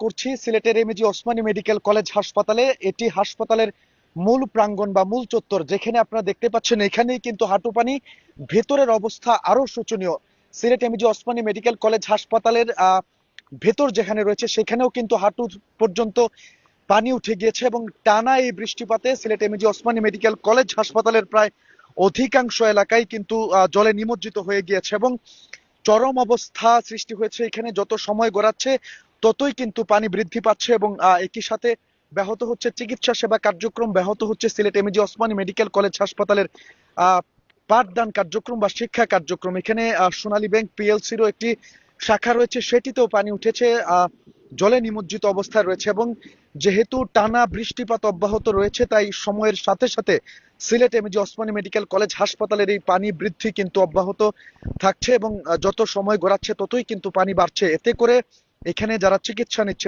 করছি সিলেটের MAG Osmani medical college হাসপাতালে। এটি হাসপাতালের মূল প্রাঙ্গণ বা মূল চত্বর, যেখানে আপনারা দেখতে পাচ্ছেন এখানেই কিন্তু হাঁটু পানি। ভেতরের অবস্থা আরো শোচনীয়। Sylhet MAG Osmani medical college হাসপাতালের ভেতর যেখানে রয়েছে সেখানেও কিন্তু হাঁটু পর্যন্ত পানি উঠে গিয়েছে, এবং টানা এই বৃষ্টিপাতে Sylhet MAG Osmani medical college হাসপাতালের প্রায় অধিকাংশ এলাকায় কিন্তু জলে নিমজ্জিত হয়ে গিয়েছে, এবং চরম অবস্থা সৃষ্টি হয়েছে এখানে। যত সময় গড়াচ্ছে ততই কিন্তু পানি বৃদ্ধি পাচ্ছে, এবং একই সাথে ব্যাহত হচ্ছে চিকিৎসা সেবা কার্যক্রম, ব্যাহত হচ্ছে Sylhet MAG Osmani medical college হাসপাতালের আহ পাঠদান কার্যক্রম বা শিক্ষা কার্যক্রম। এখানে সোনালী ব্যাংক পিএলসিরও একটি শাখা রয়েছে, সেটিতেও পানি উঠেছে, জলে নিমজ্জিত অবস্থায় রয়েছে। এবং যেহেতু টানা বৃষ্টিপাত অব্যাহত রয়েছে, তাই সময়ের সাথে সাথে Sylhet MAG Osmani medical college হাসপাতালের এই পানি বৃদ্ধি কিন্তু অব্যাহত থাকছে, এবং যত সময় গড়াচ্ছে ততই কিন্তু পানি বাড়ছে। এতে করে এখানে যারা চিকিৎসা নিচ্ছে